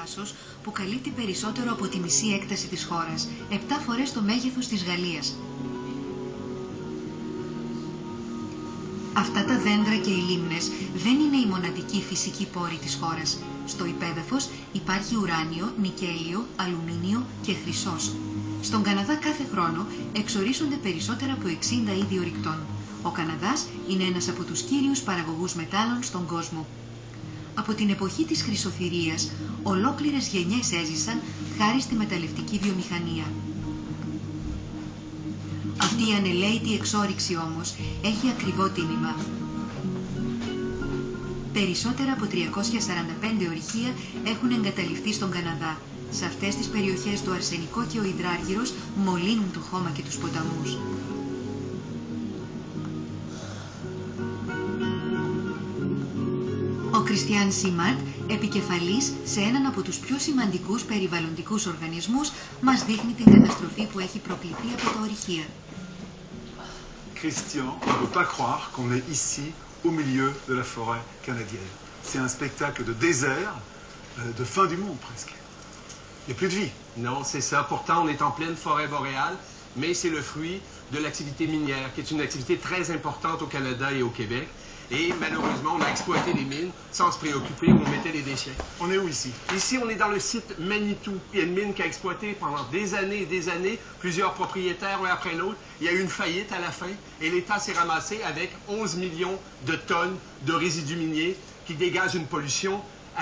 δάσος που καλύπτει περισσότερο από τη μισή έκταση της χώρας, 7 φορές το μέγεθος της Γαλλίας. Αυτά τα δέντρα και οι λίμνες δεν είναι οι μοναδικοί φυσικοί πόροι της χώρας. Στο υπέδαφος υπάρχει ουράνιο, νικέλιο, αλουμίνιο και χρυσός. Στον Καναδά κάθε χρόνο εξορίσσονται περισσότερα από 60 είδη ορυκτών. Ο Καναδάς είναι ένας από τους κύριους παραγωγούς μετάλλων στον κόσμο. Από την εποχή της χρυσοφυρίας, ολόκληρες γενιές έζησαν χάρη στη μεταλλευτική βιομηχανία. Αυτή η ανελαίητη εξόρυξη όμως έχει ακριβό τίμημα. Περισσότερα από 345 ορυχεία έχουν εγκαταλειφθεί στον Καναδά. Σε αυτές τις περιοχές το αρσενικό και ο υδράργυρος μολύνουν το χώμα και τους ποταμούς. Ο Κριστιάν Σιμάρτ, επικεφαλής σε έναν από τους πιο σημαντικούς περιβαλλοντικούς οργανισμούς, μας δείχνει την καταστροφή που έχει προκληθεί από τα ορυχεία. Christian ne peut pas croire qu'on est ici, au milieu de la forêt canadienne. C'est un spectacle de désert, de fin du monde presque. Il n'y a plus de vie. Non, c'est ça. Pourtant, on est en pleine forêt boréale, mais c'est le fruit de l'activité minière, qui est une activité très importante au Canada et au Québec. Et malheureusement, on a exploité les mines sans se préoccuper où on mettait les déchets. On est où ici? Ici, on est dans le site Manitou. Il y a une mine qui a exploité pendant des années, plusieurs propriétaires, un après l'autre. Il y a eu une faillite à la fin et l'État s'est ramassé avec 11 millions de tonnes de résidus miniers qui dégagent une pollution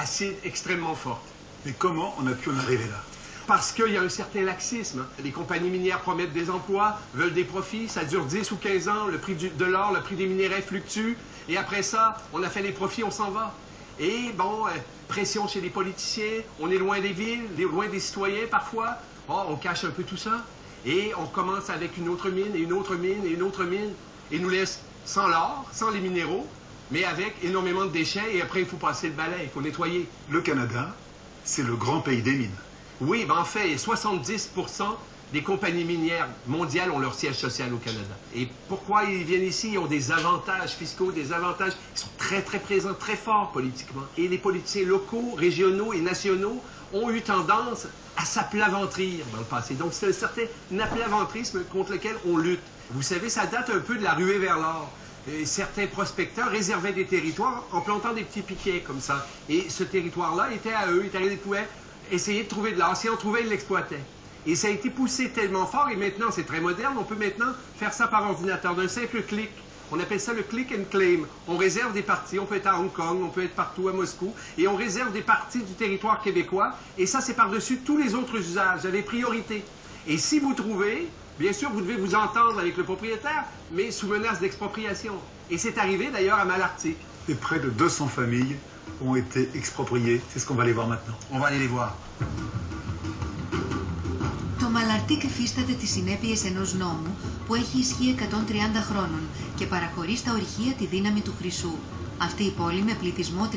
assez extrêmement forte. Mais comment on a pu en arriver là? Parce qu'il y a un certain laxisme. Les compagnies minières promettent des emplois, veulent des profits, ça dure 10 ou 15 ans, le prix de l'or, le prix des minéraux fluctue, et après ça, on a fait les profits, on s'en va. Et bon, pression chez les politiciens, on est loin des villes, loin des citoyens parfois, oh, on cache un peu tout ça, et on commence avec une autre mine, et une autre mine, et une autre mine, et nous laisse sans l'or, sans les minéraux, mais avec énormément de déchets, et après il faut passer le balai, il faut nettoyer. Le Canada, c'est le grand pays des mines. Oui, ben en fait, 70% des compagnies minières mondiales ont leur siège social au Canada. Et pourquoi ils viennent ici? Ils ont des avantages fiscaux, des avantages qui sont très présents, très forts politiquement. Et les politiciens locaux, régionaux et nationaux ont eu tendance à s'aplaventrir dans le passé. Donc c'est un certain aplaventrisme contre lequel on lutte. Vous savez, ça date un peu de la ruée vers l'or. Certains prospecteurs réservaient des territoires en plantant des petits piquets comme ça. Et ce territoire-là était à eux, ils pouvaient essayer de trouver de l'or. Si on trouvait, ils l'exploitaient. Et ça a été poussé tellement fort, et maintenant c'est très moderne, on peut maintenant faire ça par ordinateur, d'un simple clic. On appelle ça le click and claim. On réserve des parties, on peut être à Hong Kong, on peut être partout à Moscou, et on réserve des parties du territoire québécois, et ça c'est par-dessus tous les autres usages, avec priorité. Et si vous trouvez, bien sûr vous devez vous entendre avec le propriétaire, mais sous menace d'expropriation. Et c'est arrivé d'ailleurs à Malartic. Et près de 200 familles ont été expropriées. C'est ce qu'on va aller voir maintenant. On va aller les voir. Το Μαλαρτίκ υφίσταται τις συνέπειες ενός νόμου που έχει ισχύ 130 χρόνων και παραχωρεί στα ορυχεία τη δύναμη του χρυσού. Αυτή η πόλη με πληθυσμό 3.500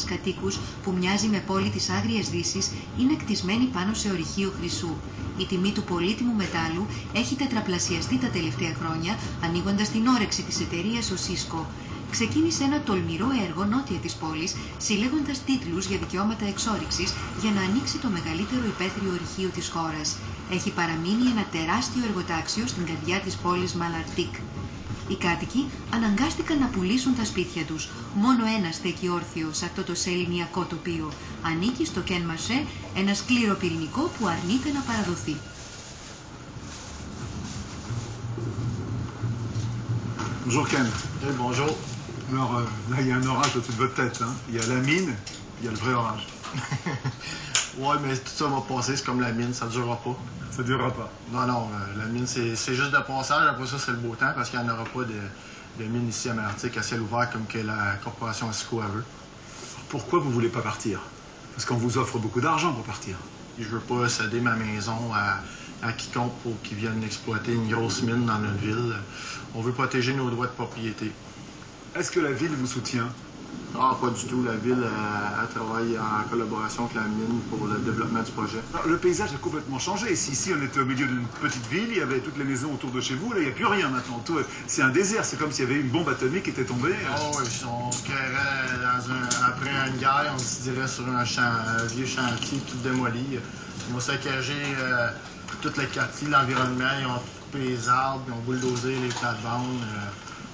κατοίκους που μοιάζει με πόλη της Άγριας Δύσης είναι κτισμένη πάνω σε ορυχείο χρυσού. Η τιμή του πολύτιμου μετάλλου έχει τετραπλασιαστεί τα τελευταία χρόνια, ανοίγοντας την όρεξη της εταιρείας ο Cisco. Ξεκίνησε ένα τολμηρό έργο νότια της πόλης, συλλέγοντας τίτλους για δικαιώματα εξόρυξης για να ανοίξει το μεγαλύτερο υπαίθριο ορυχείο της χώρας. Έχει παραμείνει ένα τεράστιο εργοτάξιο στην καρδιά της πόλης Μαλαρτίκ. Οι κάτοικοι αναγκάστηκαν να πουλήσουν τα σπίτια τους. Μόνο ένα στέκει όρθιο σε αυτό το σεληνιακό τοπίο. Ανήκει στο Κεν Μασέ, ένα σκληροπυρηνικό που αρνείται να παραδοθεί. Bonjour Ken. Oui, bonjour. Alors là, il y a un orage au-dessus de votre tête. Hein. Il y a la mine, il y a le vrai orage. Ouais, mais tout ça va passer, c'est comme la mine, ça ne durera pas. Ça ne durera pas. Non, la mine, c'est juste de passage. Après ça, c'est le beau temps parce qu'il n'y en aura pas de mine ici à Malartic à ciel ouvert comme que la corporation Cisco a veut. Pourquoi vous ne voulez pas partir? Parce qu'on vous offre beaucoup d'argent pour partir. Je ne veux pas céder ma maison à quiconque pour qu'ils viennent exploiter une grosse mine dans notre ville. On veut protéger nos droits de propriété. Est-ce que la ville vous soutient? Ah, pas du tout. La ville a travaillé en collaboration avec la mine pour le développement du projet. Alors, le paysage a complètement changé. Si ici on était au milieu d'une petite ville, il y avait toutes les maisons autour de chez vous, là il n'y a plus rien maintenant. C'est un désert, c'est comme s'il y avait une bombe atomique qui était tombée. Oh oui, on se créerait après une guerre, on se dirait sur un vieux chantier tout démoli. Ils ont saccagé tout le quartier, l'environnement, ils ont coupé les arbres, ils ont bulldozé les plates-bandes.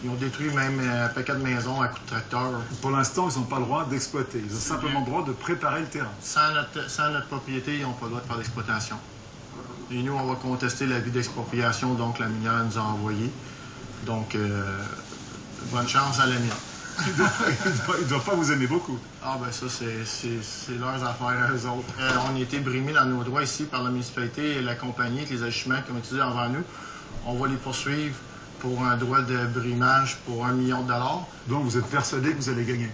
Ils ont détruit même un paquet de maisons à coups de tracteur. Pour l'instant, ils n'ont pas le droit d'exploiter. Ils ont simplement le droit de préparer le terrain. Sans notre propriété, ils n'ont pas le droit de faire d'exploitation. Et nous, on va contester l'avis d'expropriation, donc la minière nous a envoyé. Donc, bonne chance à la mine. Ils ne doivent pas vous aimer beaucoup. Ah ben ça, c'est leurs affaires, eux autres. On a été brimés dans nos droits ici par la municipalité et la compagnie, avec les agissements qui ont été utilisés envers nous. On va les poursuivre pour un droit de brimage pour $1 million. Donc vous êtes persuadé que vous allez gagner?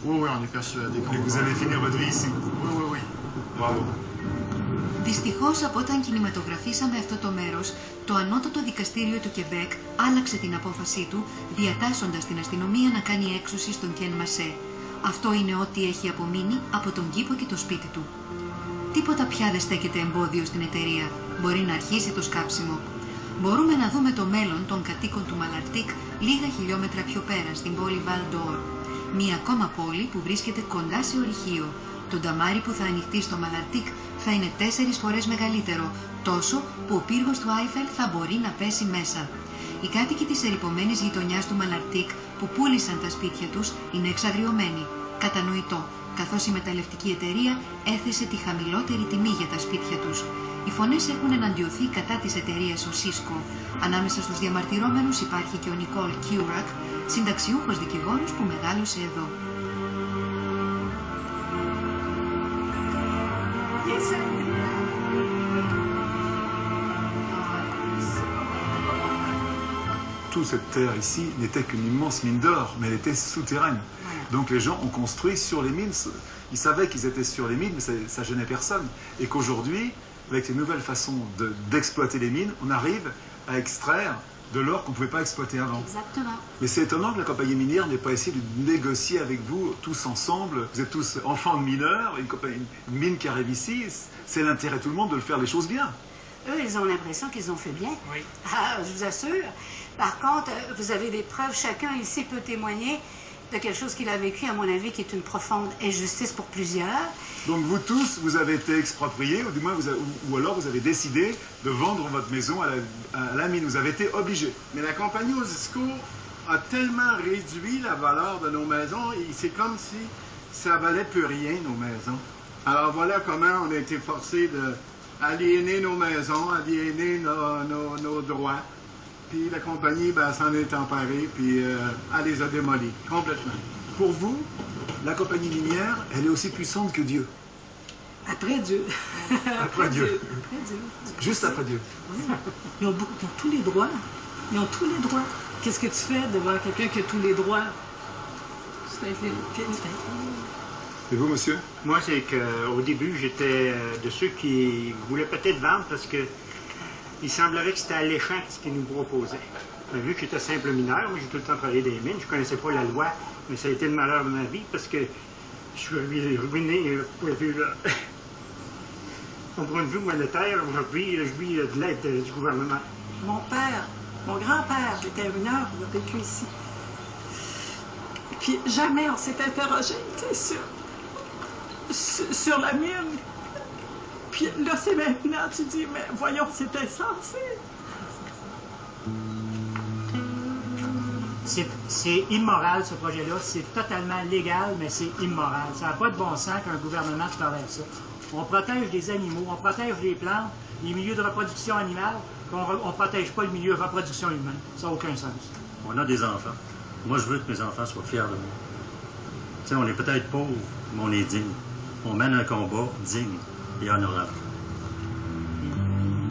Oui, on est persuadé. Et que vous allez finir votre vie ici? Oui. Bravo. Δυστυχώς, από όταν κινηματογραφήσαμε αυτό το μέρος, το ανώτατο δικαστήριο του Κεμπέκ άλλαξε την απόφασή του, διατάσσοντας την αστυνομία να κάνει έξωση στον Κεν Μασέ. Αυτό είναι ό,τι έχει απομείνει από τον κήπο και το σπίτι του. Τίποτα πια δεν στέκεται εμπόδιο στην εταιρεία. Μπορεί να αρχίσει το σκάψιμο. Μπορούμε να δούμε το μέλλον των κατοίκων του Μαλαρτίκ λίγα χιλιόμετρα πιο πέρα, στην πόλη Βαλντόρ. Μία ακόμα πόλη που βρίσκεται κοντά σε ορυχείο. Το νταμάρι που θα ανοιχτεί στο Μαλαρτίκ θα είναι 4 φορές μεγαλύτερο, τόσο που ο πύργος του Άιφελ θα μπορεί να πέσει μέσα. Οι κάτοικοι της ερειπωμένης γειτονιάς του Μαλαρτίκ που πούλησαν τα σπίτια τους είναι εξαγριωμένοι. Κατανοητό, καθώς η μεταλλευτική εταιρεία έθεσε τη χαμηλότερη τιμή για τα σπίτια τους. Οι φωνές έχουν εναντιωθεί κατά της εταιρείας ο Σίσκο. Ανάμεσα στους διαμαρτυρόμενους υπάρχει και ο Νικόλ Κιούρακ, συνταξιούχος δικηγόρος που μεγάλωσε εδώ. Toute cette terre ici n'était qu'une immense mine d'or, mais elle était souterraine. Donc les gens ont construit sur les mines. Ils savaient qu'ils étaient sur les mines, mais ça gênait personne. Et qu'aujourd'hui, avec les nouvelles façons d'exploiter les mines, on arrive à extraire de l'or qu'on ne pouvait pas exploiter avant. Exactement. Mais c'est étonnant que la compagnie minière n'ait pas essayé de négocier avec vous tous ensemble. Vous êtes tous enfants de mineurs, une mine qui arrive ici, c'est l'intérêt de tout le monde de le faire les choses bien. Eux, ils ont l'impression qu'ils ont fait bien. Oui. Ah, je vous assure. Par contre, vous avez des preuves, chacun ici peut témoigner de quelque chose qu'il a vécu, à mon avis, qui est une profonde injustice pour plusieurs. Donc vous tous, vous avez été expropriés, ou du moins ou alors vous avez décidé de vendre votre maison à la mine. Vous avez été obligés. Mais la compagnie Osisco a tellement réduit la valeur de nos maisons, et c'est comme si ça valait plus rien, nos maisons. Alors voilà comment on a été forcés d'aliéner nos maisons, aliéner nos droits. Puis la compagnie s'en est emparée, puis elle les a démolis complètement. Pour vous, la compagnie minière, elle est aussi puissante que Dieu. Après Dieu. Après Dieu. Après Dieu. Juste après Dieu. Oui. Ils ont tous les droits. Ils ont tous les droits. Qu'est-ce que tu fais devant quelqu'un qui a tous les droits? C'est infini. Et vous, monsieur? Moi, c'est qu'au début, j'étais de ceux qui voulaient peut-être vendre parce que il semblerait que c'était alléchant ce qu'ils nous proposaient. Mais vu que j'étais simple mineur, moi j'ai tout le temps travaillé des mines, je ne connaissais pas la loi, mais ça a été le malheur de ma vie parce que je suis ruiné pour au point de vue monétaire. Aujourd'hui, je vis de l'aide du gouvernement. Mon père, mon grand-père, était mineur, il a vécu ici. Puis jamais on s'est interrogé sur la mine. Puis là, c'est maintenant, tu dis, mais voyons, c'était censé. C'est immoral, ce projet-là. C'est totalement légal, mais c'est immoral. Ça n'a pas de bon sens qu'un gouvernement se travaille ça. On protège les animaux, on protège les plantes, les milieux de reproduction animale, on ne protège pas le milieu de reproduction humaine. Ça n'a aucun sens. On a des enfants. Moi, je veux que mes enfants soient fiers de moi. Tu sais, on est peut-être pauvres, mais on est digne. On mène un combat digne et honorable.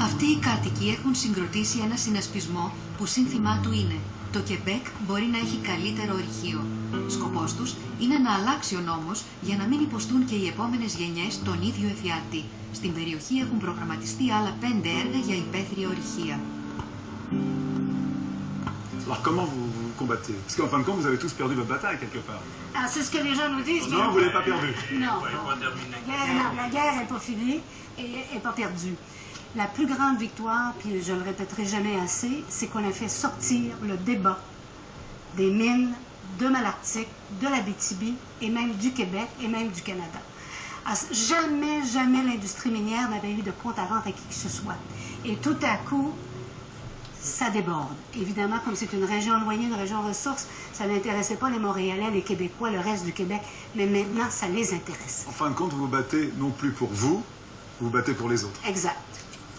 Αυτοί οι κάτοικοι έχουν συγκροτήσει ένα συνασπισμό που σύνθημά του είναι «Το Κεμπέκ μπορεί να έχει καλύτερο ορυχείο». Σκοπός τους είναι να αλλάξει ο νόμος για να μην υποστούν και οι επόμενες γενιές τον ίδιο εφιάλτη. Στην περιοχή έχουν προγραμματιστεί άλλα 5 έργα για υπαίθρια ορυχεία. Alors comment vous combattez? Parce qu'en fin de compte, vous avez tous perdu votre bataille quelque part. Ah, c'est ce que les gens nous disent. Non, vous ne l'avez pas perdu. Non. La guerre n'est pas finie et n'est pas perdue. La plus grande victoire, puis je le répéterai jamais assez, c'est qu'on a fait sortir le débat des mines de Malartic, de l'Abitibi et même du Québec et même du Canada. Jamais, jamais l'industrie minière n'avait eu de compte à rendre à qui que ce soit. Et tout à coup, ça déborde. Évidemment, comme c'est une région éloignée, une région ressource, ça n'intéressait pas les Montréalais, les Québécois, le reste du Québec, mais maintenant, ça les intéresse. En fin de compte, vous vous battez non plus pour vous vous battez pour les autres. Exact.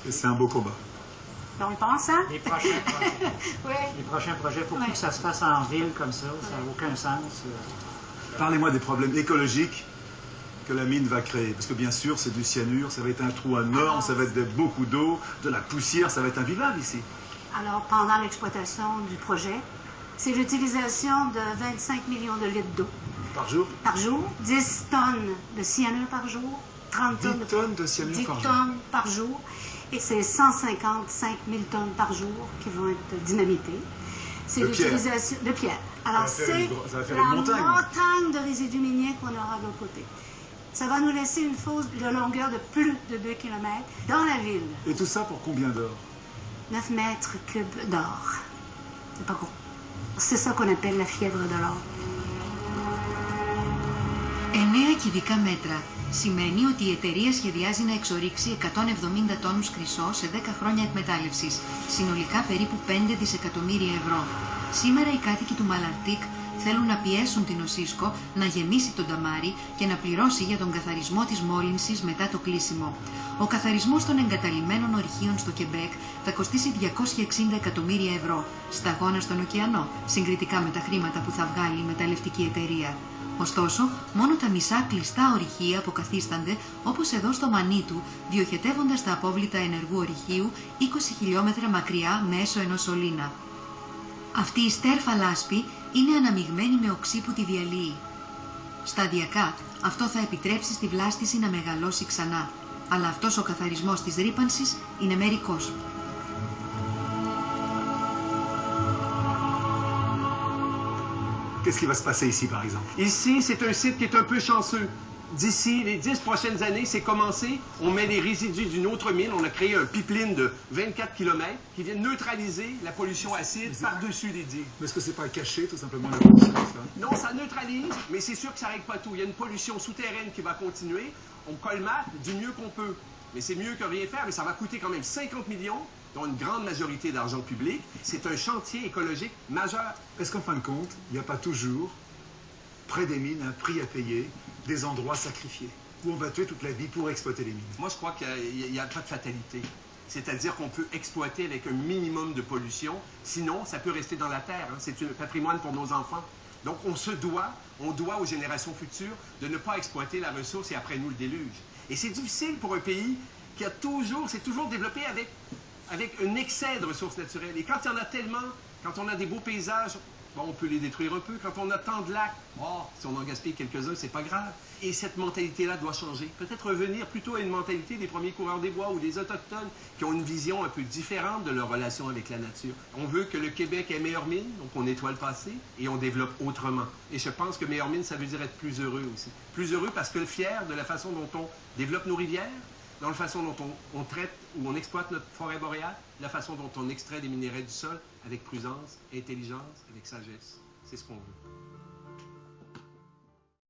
Et c'est un beau combat. On le pense, hein? Les prochains projets. Oui. Les prochains projets, il faut que ça se fasse en ville comme ça n'a aucun sens. Parlez-moi des problèmes écologiques que la mine va créer. Parce que bien sûr, c'est du cyanure, ça va être un trou énorme, ça va être beaucoup d'eau, de la poussière, ça va être invivable ici. Alors, pendant l'exploitation du projet, c'est l'utilisation de 25 millions de litres d'eau. Par jour? Par jour. 10 tonnes de cyanure par jour. 30 10 tonnes de cyanure 10 par jour. tonnes par jour. Et c'est 155 000 tonnes par jour qui vont être dynamitées. C'est l'utilisation de pierre. Alors, c'est la montagne de résidus miniers qu'on aura de l'autre côté. Ça va nous laisser une fosse de longueur de plus de 2 km dans la ville. Et tout ça pour combien d'or? 9 mètres cubes d'or. C'est pas gros. C'est ça qu'on appelle la fièvre de l'or. 9 κυβικά μέτρα σημαίνει ότι η εταιρεία σχεδιάζει να εξορίξει 170 τόνους χρυσό σε 10 χρόνια εκμετάλλευσης, συνολικά περίπου 5 δισεκατομμύρια ευρώ. Σήμερα οι κάτοικοι του Μαλαρτίκ θέλουν να πιέσουν την ΟΣΥΣΚΟ να γεμίσει τον ταμάρι και να πληρώσει για τον καθαρισμό της μόλυνσης μετά το κλείσιμο. Ο καθαρισμός των εγκαταλειμμένων ορυχείων στο Κεμπέκ θα κοστίσει 260 εκατομμύρια ευρώ, σταγόνα στον ωκεανό, συγκριτικά με τα χρήματα που θα βγάλει η μεταλλευτική εταιρεία. Ωστόσο, μόνο τα μισά κλειστά ορυχεία αποκαθίστανται, όπως εδώ στο Μανίτου, διοχετεύοντας τα απόβλητα ενεργού ορυχείου 20 χιλιόμετρα μακριά μέσω ενός σωλήνα. Αυτή η στέρφα λάσπη είναι αναμειγμένη με οξύ που τη διαλύει. Σταδιακά, αυτό θα επιτρέψει στη βλάστηση να μεγαλώσει ξανά. Αλλά αυτός ο καθαρισμός της ρύπανσης είναι μερικός. Qu'est-ce qui va se passer ici, par exemple? Ici, c'est un site qui est un peu chanceux. D'ici les 10 prochaines années, c'est commencé. On met les résidus d'une autre mine. On a créé un pipeline de 24 km qui vient neutraliser la pollution acide par-dessus les digues. Mais est-ce que c'est pas caché, tout simplement, la pollution, ça? Non, ça neutralise, mais c'est sûr que ça ne règle pas tout. Il y a une pollution souterraine qui va continuer. On colmate du mieux qu'on peut. Mais c'est mieux que rien faire, mais ça va coûter quand même 50 millions, dont une grande majorité d'argent public. C'est un chantier écologique majeur. Est-ce qu'en fin de compte, il n'y a pas toujours, près des mines, un prix à payer, des endroits sacrifiés, où on va tuer toute la vie pour exploiter les mines? Moi, je crois qu'il n'y a pas de fatalité. C'est-à-dire qu'on peut exploiter avec un minimum de pollution. Sinon, ça peut rester dans la terre. Hein. C'est un patrimoine pour nos enfants. Donc, on doit aux générations futures de ne pas exploiter la ressource et après nous le déluge. Et c'est difficile pour un pays qui a s'est toujours développé avec un excès de ressources naturelles. Et quand il y en a tellement, quand on a des beaux paysages, bon, on peut les détruire un peu. Quand on a tant de lacs, si on en gaspille quelques-uns, c'est pas grave. Et cette mentalité-là doit changer. Peut-être revenir plutôt à une mentalité des premiers coureurs des bois ou des autochtones qui ont une vision un peu différente de leur relation avec la nature. On veut que le Québec ait meilleure mine, donc on nettoie le passé et on développe autrement. Et je pense que meilleure mine, ça veut dire être plus heureux aussi. Plus heureux parce que fier de la façon dont on développe nos rivières, dans la façon dont on traite ou on exploite notre forêt boréale, la façon dont on extrait des minéraux du sol avec prudence, intelligence, avec sagesse. C'est ce qu'on veut.